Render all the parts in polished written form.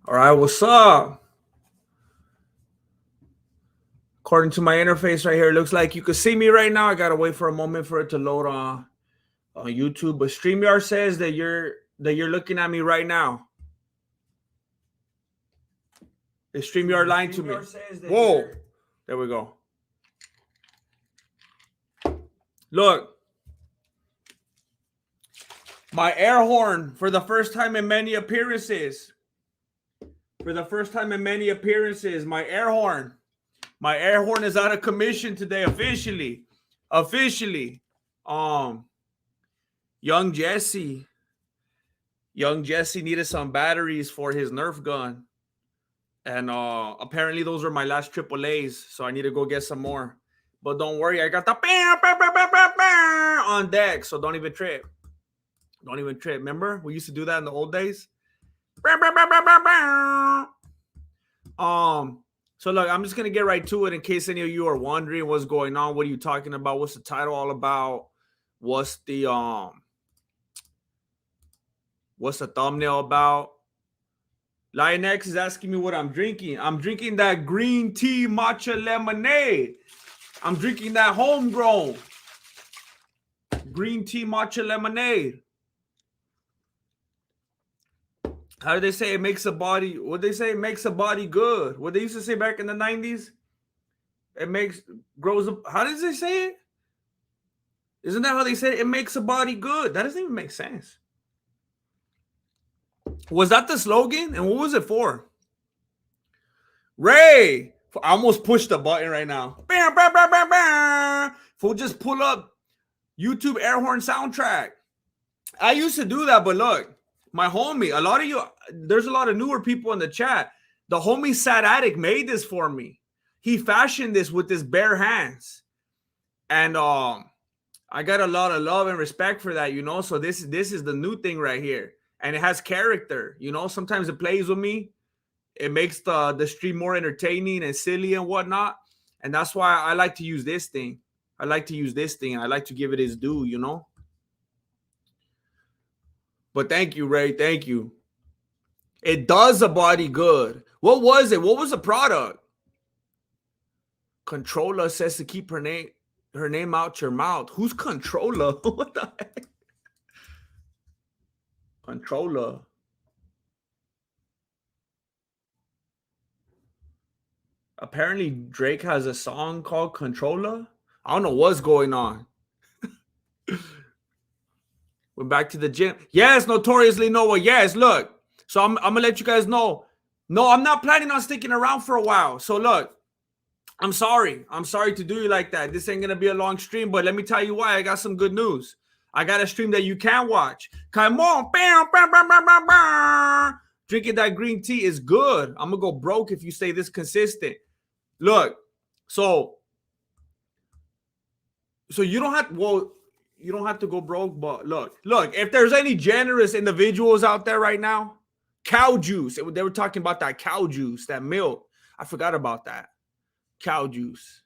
All right, what's up? According to my interface right here, it looks like you can see me right now. I gotta wait for a moment for it to load on YouTube. But StreamYard says that you're looking at me right now. Is StreamYard lying to me? Whoa! There we go. Look, my air horn for the first time in many appearances. For the first time in many appearances, my air horn. My air horn is out of commission today officially. Officially. Young Jesse. Young Jesse needed some batteries for his Nerf gun. And apparently those are my last AAAs. So I need to go get some more. But don't worry, I got the on deck. So don't even trip. Don't even trip. Remember? We used to do that in the old days. So look, I'm just gonna get right to it in case any of you are wondering what's going on. What are you talking about? What's the title all about? What's the thumbnail about? Lion X is asking me what I'm drinking. I'm drinking that green tea matcha lemonade. I'm drinking that homegrown green tea matcha lemonade. How do they say it makes a body? What they say? It makes a body good. What they used to say back in the 90s? It grows up. How does they say it? Isn't that how they said it? It makes a body good? That doesn't even make sense. Was that the slogan? And what was it for? Ray, I almost pushed the button right now. Fool, just pull up YouTube air horn soundtrack. I used to do that, but look, my homie, a lot of you, there's a lot of newer people in the chat. The homie Sad Addict made this for me. He fashioned this with his bare hands. And I got a lot of love and respect for that, you know. So this is the new thing right here. And it has character, you know. Sometimes it plays with me. It makes the stream more entertaining and silly and whatnot. And that's why I like to use this thing. I like to use this thing. I like to give it its due, you know. But thank you, Ray. Thank you. It does a body good. What was it? What was the product? Controller says to keep her name out your mouth. Who's Controller? What the heck? Controller. Apparently Drake has a song called Controller. I don't know what's going on. We're back to the gym. Yes, Notoriously Noah. Yes, look. So I'm going to let you guys know. No, I'm not planning on sticking around for a while. So look, I'm sorry. I'm sorry to do you like that. This ain't going to be a long stream, but let me tell you why. I got some good news. I got a stream that you can watch. Come on. Drinking that green tea is good. I'm going to go broke if you stay this consistent. Look, so you don't have, well, you don't have to go broke, but look, if there's any generous individuals out there right now, cow juice, they were talking about that cow juice, that milk. I forgot about that. Cow juice.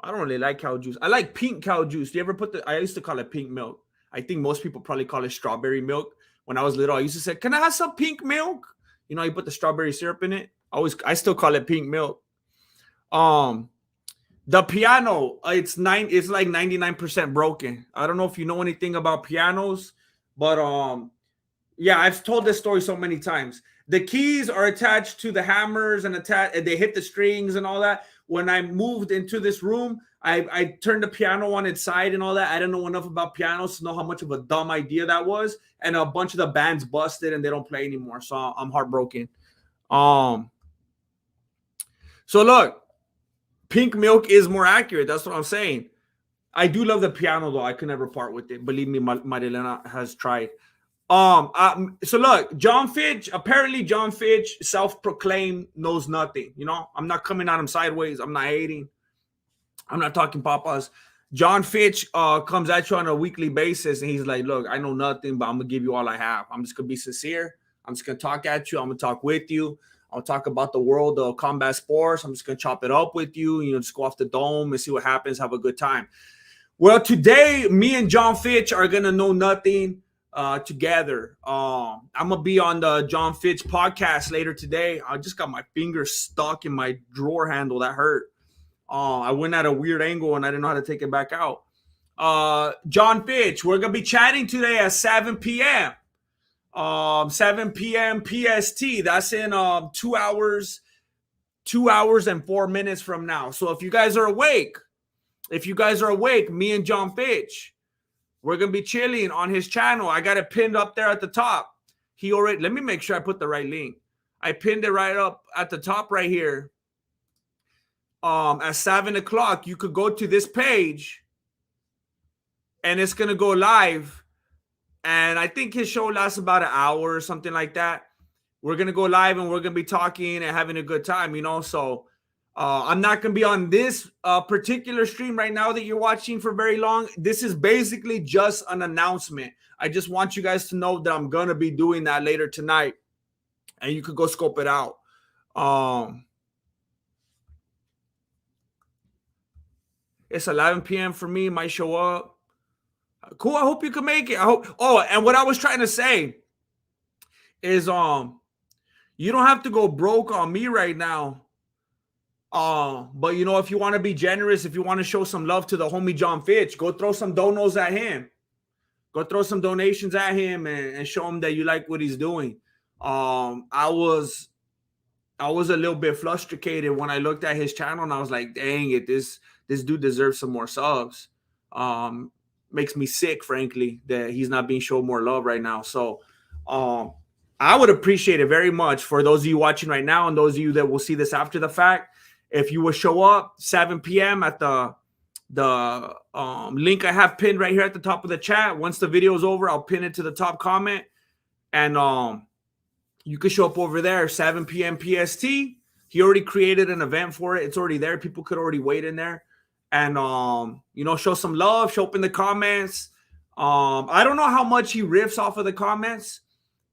I don't really like cow juice. I like pink cow juice. Do you ever I used to call it pink milk. I think most people probably call it strawberry milk. When I was little, I used to say, can I have some pink milk? You know, you put the strawberry syrup in it. I still call it pink milk. The piano, it's like 99% broken. I don't know if you know anything about pianos, but yeah, I've told this story so many times. The keys are attached to the hammers and they hit the strings and all that. When I moved into this room, I turned the piano on its side and all that. I didn't know enough about pianos to know how much of a dumb idea that was. And a bunch of the bands busted and they don't play anymore. So I'm heartbroken. So look, pink milk is more accurate. That's what I'm saying. I do love the piano though. I could never part with it. Believe me, Marilena has tried. So look, Jon Fitch, apparently Jon Fitch, self-proclaimed knows nothing. You know, I'm not coming at him sideways. I'm not hating. I'm not talking papas. Jon Fitch comes at you on a weekly basis and he's like, look, I know nothing, but I'm going to give you all I have. I'm just going to be sincere. I'm just going to talk at you. I'm going to talk with you. I'll talk about the world of combat sports. I'm just going to chop it up with you. You know, just go off the dome and see what happens. Have a good time. Well, today, me and Jon Fitch are going to know nothing. together. I'm gonna be on the Jon Fitch podcast later today. I just got my finger stuck in my drawer handle. That hurt. I went at a weird angle and I didn't know how to take it back out. Jon Fitch, we're gonna be chatting today at 7 p.m. 7 p.m. PST. That's in 2 hours and 4 minutes from now. So if you guys are awake, me and Jon Fitch, we're gonna be chilling on his channel. I got it pinned up there at the top. Let me make sure I put the right link. I pinned it right up at the top right here. At 7 o'clock, you could go to this page and it's gonna go live. And I think his show lasts about an hour or something like that. We're gonna go live and we're gonna be talking and having a good time, So I'm not gonna be on this particular stream right now that you're watching for very long. This is basically just an announcement. I just want you guys to know that I'm gonna be doing that later tonight, and you could go scope it out. It's 11 p.m. for me. Might show up. Cool. I hope you can make it. I hope. Oh, and what I was trying to say is, you don't have to go broke on me right now. But if you want to be generous, if you want to show some love to the homie Jon Fitch, go throw some donos at him. Go throw some donations at him and show him that you like what he's doing. I was a little bit frustrated when I looked at his channel and I was like, dang it, this dude deserves some more subs. Makes me sick, frankly, that he's not being shown more love right now. So I would appreciate it very much for those of you watching right now and those of you that will see this after the fact. If you will show up 7 p.m. at the link I have pinned right here at the top of the chat. Once the video is over, I'll pin it to the top comment. And you can show up over there 7 p.m. PST. He already created an event for it. It's already there. People could already wait in there. And, show some love, show up in the comments. I don't know how much he riffs off of the comments.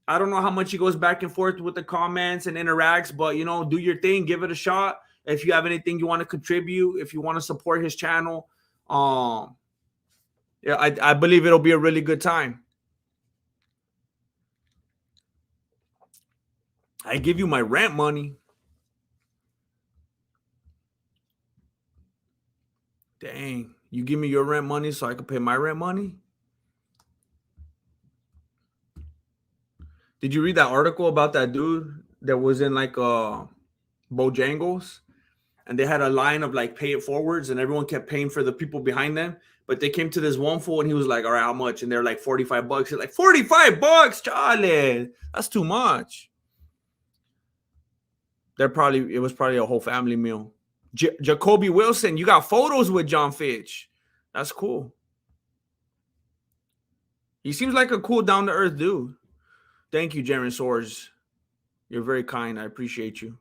I don't know how much he goes back and forth with the comments and interacts, but, do your thing, give it a shot. If you have anything you want to contribute, if you want to support his channel, I believe it'll be a really good time. I give you my rent money. Dang, you give me your rent money so I can pay my rent money? Did you read that article about that dude that was in Bojangles? And they had a line of pay it forwards and everyone kept paying for the people behind them. But they came to this one fool and he was like, all right, how much? And they're like $45. He's like, $45, Charlie. That's too much. It was probably a whole family meal. Jacoby Wilson, you got photos with Jon Fitch. That's cool. He seems like a cool, down-to-earth dude. Thank you, Jaren Swords. You're very kind. I appreciate you.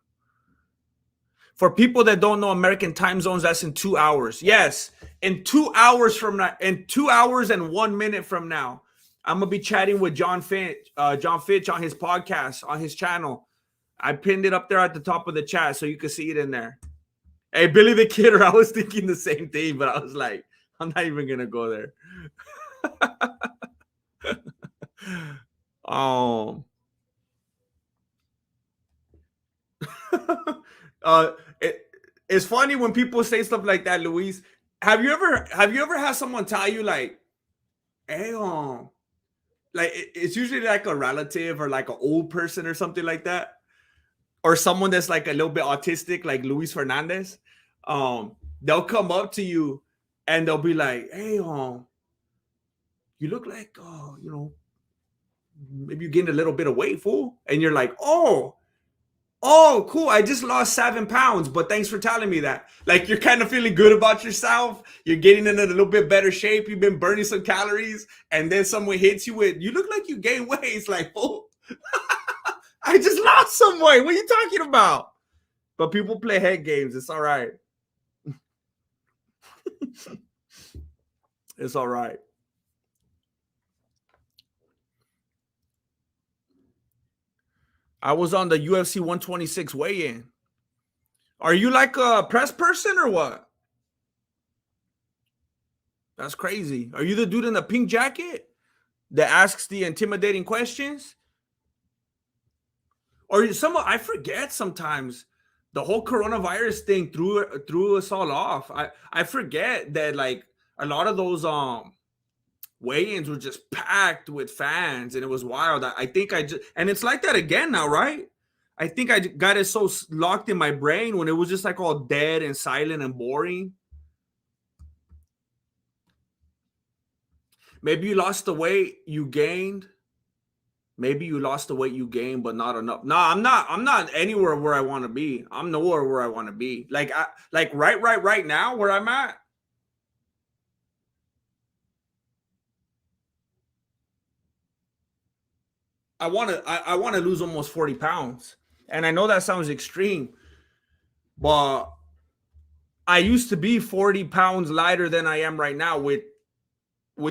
For people that don't know American time zones, that's in 2 hours. Yes, in 2 hours from now, in 2 hours and 1 minute from now, I'm gonna be chatting with Jon Fitch on his podcast, on his channel. I pinned it up there at the top of the chat so you can see it in there. Hey, Billy the Kidder, I was thinking the same thing, but I was like, I'm not even gonna go there. It's funny when people say stuff like that, Luis. Have you ever had someone tell you hey, it's usually like a relative or like an old person or something like that, or someone that's like a little bit autistic, like Luis Fernandez. They'll come up to you and they'll be like, hey, you look like maybe you gained a little bit of weight, fool. And you're like, oh, cool. I just lost 7 pounds, but thanks for telling me that. Like, you're kind of feeling good about yourself. You're getting in a little bit better shape. You've been burning some calories. And then someone hits you with, you look like you gained weight. It's like, oh, I just lost some weight. What are you talking about? But people play head games. It's all right. It's all right. I was on the UFC 126 weigh-in. Are you like a press person or what? That's crazy. Are you the dude in the pink jacket? that asks the intimidating questions. Or some, I forget sometimes the whole coronavirus thing threw us all off. I forget that like a lot of those weigh-ins were just packed with fans, and it was wild. I think I just, and it's like that again now, right? I think I got it so locked in my brain when it was just like all dead and silent and boring. Maybe you lost the weight you gained. Maybe you lost the weight you gained, but not enough. No, I'm not. I'm not anywhere where I want to be. I'm nowhere where I want to be. Like right now where I'm at. I want to lose almost 40 pounds. And I know that sounds extreme, but I used to be 40 pounds lighter than I am right now with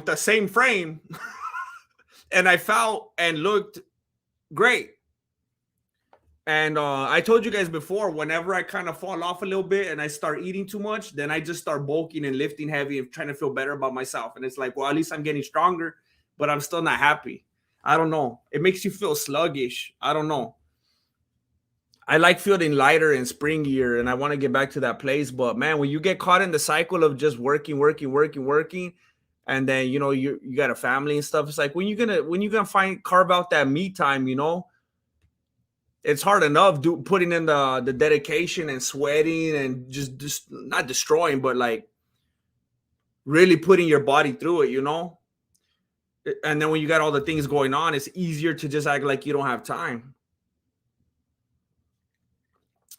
the same frame. And I felt and looked great. And I told you guys before, whenever I kind of fall off a little bit and I start eating too much, then I just start bulking and lifting heavy and trying to feel better about myself. And it's like, well, at least I'm getting stronger, but I'm still not happy. I don't know. It makes you feel sluggish. I don't know. I like feeling lighter and springier, and I want to get back to that place. But man, when you get caught in the cycle of just working, and then you got a family and stuff, it's like when you gonna carve out that me time, it's hard enough putting in the dedication and sweating and just not destroying, but like really putting your body through it. And then when you got all the things going on, it's easier to just act like you don't have time.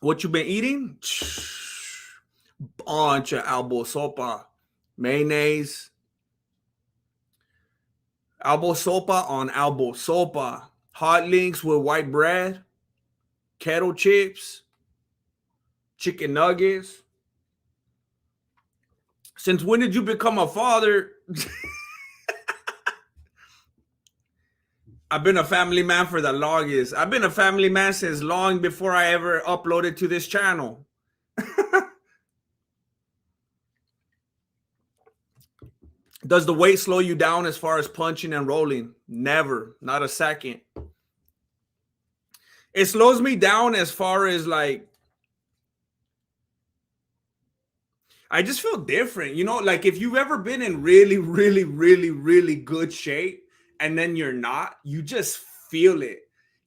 What you been eating? Bunch of elbow sopa, mayonnaise, elbow sopa on elbow sopa, hot links with white bread, kettle chips, chicken nuggets. Since when did you become a father? I've been a family man for the longest. I've been a family man since long before I ever uploaded to this channel. Does the weight slow you down as far as punching and rolling? Never. Not a second. It slows me down as far as like, I just feel different. Like if you've ever been in really, really, really, really good shape and then you're not, you just feel it.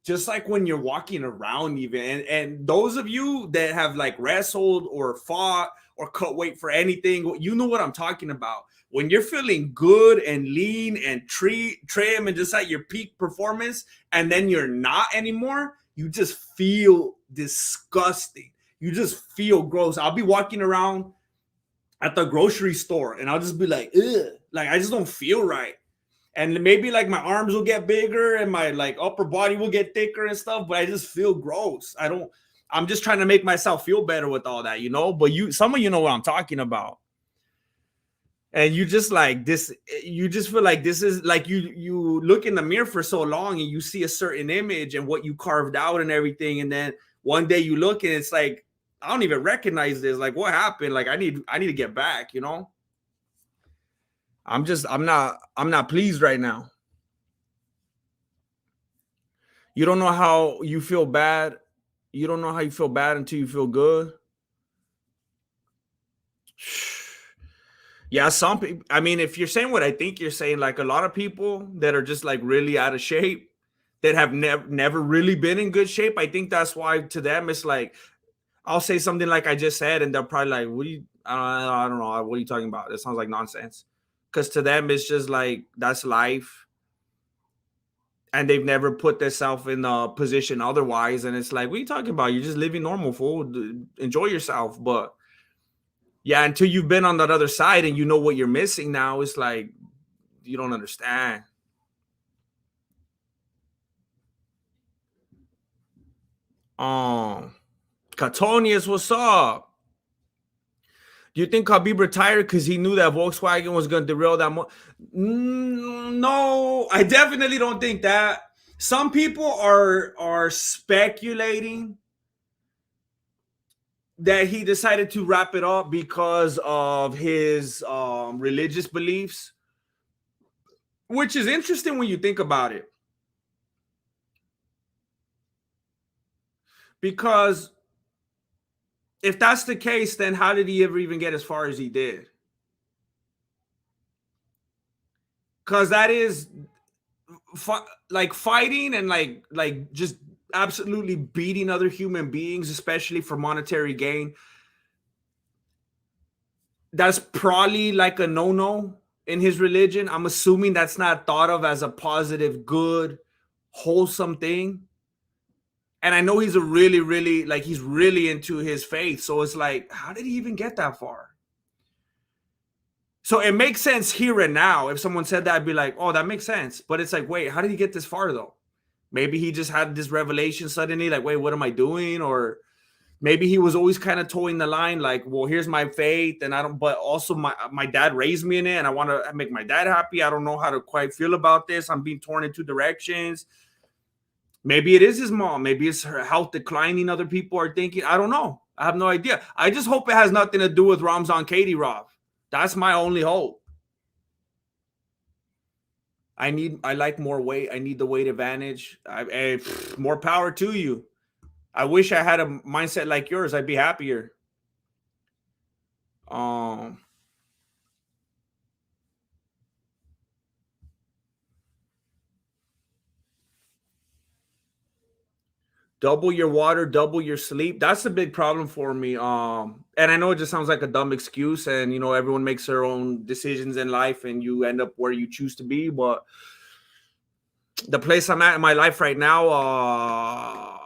Just like when you're walking around even. And those of you that have like wrestled or fought or cut weight for anything, you know what I'm talking about. When you're feeling good and lean and trim and just at your peak performance, and then you're not anymore, you just feel disgusting. You just feel gross. I'll be walking around at the grocery store and I'll just be like, ugh, like I just don't feel right. And maybe like my arms will get bigger and my like upper body will get thicker and stuff, but I just feel gross. I'm just trying to make myself feel better with all that, but some of you know what I'm talking about. And you just like this, you just feel like this is like you look in the mirror for so long and you see a certain image and what you carved out and everything. And then one day you look and it's like, I don't even recognize this. Like, what happened? Like, I need to get back, I'm not pleased right now. You don't know how you feel bad. You don't know how you feel bad until you feel good. Yeah, some people, I mean, if you're saying what I think you're saying, like a lot of people that are just like really out of shape, that have never really been in good shape, I think that's why to them it's like, I'll say something like I just said, and they're probably like, "What do you? I don't know. What are you talking about? That sounds like nonsense." Because to them, it's just like that's life, and they've never put themselves in a position otherwise. And it's like, what are you talking about? You're just living normal, fool. Enjoy yourself. But yeah, until you've been on that other side and you know what you're missing now, it's like you don't understand. Catonius, what's up? Do you think Khabib retired because he knew that Volkswagen was going to derail that? No, I definitely don't think that. Some people are speculating that he decided to wrap it up because of his religious beliefs. which is interesting when you think about it, because if that's the case, then how did he ever even get as far as he did? Because that is like fighting and like just absolutely beating other human beings, especially for monetary gain. That's probably like a no-no in his religion. I'm assuming that's not thought of as a positive, good, wholesome thing. And I know he's a really, really, like, he's really into his faith. So it's like, how did he even get that far? So it makes sense here and now. If someone said that, I'd be like, oh, that makes sense. But it's like, wait, how did he get this far though? Maybe he just had this revelation suddenly, like, wait, what am I doing? Or maybe he was always kind of towing the line, like, well, here's my faith, and I don't, but also my dad raised me in it, and I want to make my dad happy. I don't know how to quite feel about this. I'm being torn in two directions. Maybe it is his mom. Maybe it's her health declining. Other people are thinking. I don't know. I have no idea. I just hope it has nothing to do with Ramzan Kadyrov. That's my only hope. I like more weight. I need the weight advantage. More power to you. I wish I had a mindset like yours. I'd be happier. Double your water, double your sleep. That's a big problem for me. And I know it just sounds like a dumb excuse, and you know, everyone makes their own decisions in life, and you end up where you choose to be. But the place I'm at in my life right now,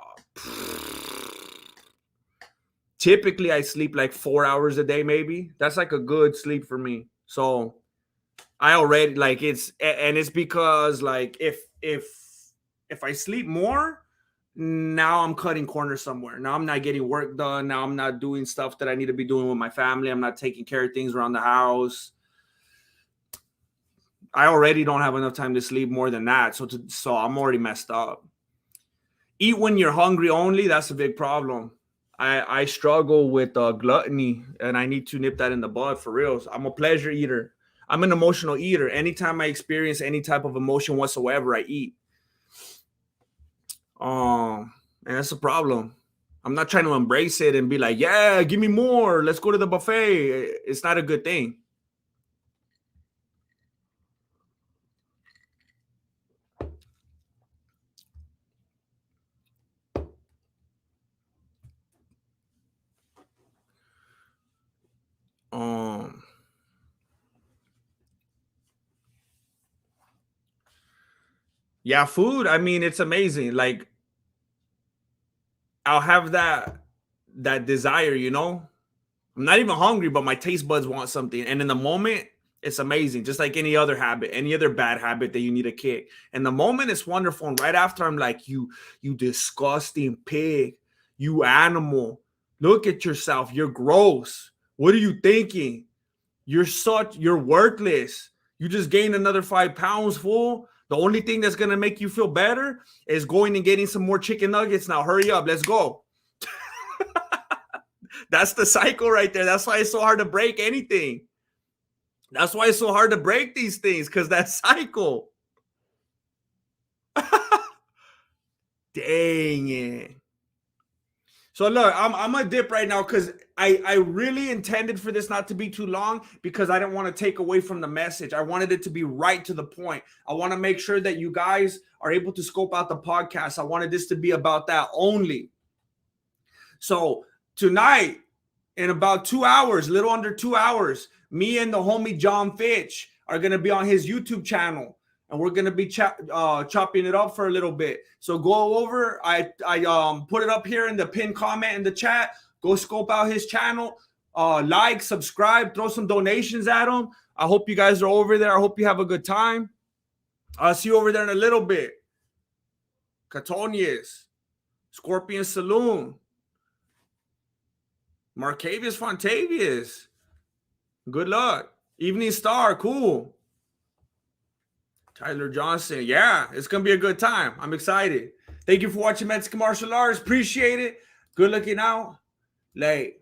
typically I sleep like 4 hours a day, maybe. That's like a good sleep for me. So I already like it's because like if I sleep more, now I'm cutting corners somewhere. Now I'm not getting work done. Now I'm not doing stuff that I need to be doing with my family. I'm not taking care of things around the house. I already don't have enough time to sleep more than that. So I'm already messed up. Eat when you're hungry only. That's a big problem. I struggle with gluttony, and I need to nip that in the bud for real. I'm a pleasure eater. I'm an emotional eater. Anytime I experience any type of emotion whatsoever, I eat. And that's a problem. I'm not trying to embrace it and be like, yeah, give me more. Let's go to the buffet. It's not a good thing. Yeah, food. I mean, it's amazing. Like, I'll have that desire, you know. I'm not even hungry, but my taste buds want something. And in the moment, it's amazing. Just like any other habit, any other bad habit that you need a kick. And the moment it's wonderful. And right after, I'm like, you disgusting pig, you animal. Look at yourself. You're gross. What are you thinking? You're worthless. You just gained another 5 pounds, fool. The only thing that's gonna make you feel better is going and getting some more chicken nuggets. Now hurry up, let's go. That's the cycle right there. That's why it's so hard to break anything. That's why it's so hard to break these things, because that cycle. Dang it. So look, I'm a dip right now because I really intended for this not to be too long, because I didn't want to take away from the message. I wanted it to be right to the point. I want to make sure that you guys are able to scope out the podcast. I wanted this to be about that only. So tonight, in about 2 hours, little under 2 hours, me and the homie Jon Fitch are going to be on his YouTube channel. And we're gonna be chopping it up for a little bit. So go over. I put it up here in the pinned comment in the chat. Go scope out his channel. Like, subscribe, throw some donations at him. I hope you guys are over there. I hope you have a good time. I'll see you over there in a little bit. Catonius, Scorpion Saloon, Marcavius Fontavious. Good luck. Evening Star, cool. Tyler Johnson. Yeah, it's going to be a good time. I'm excited. Thank you for watching Mexican Martial Arts. Appreciate it. Good looking out. Late.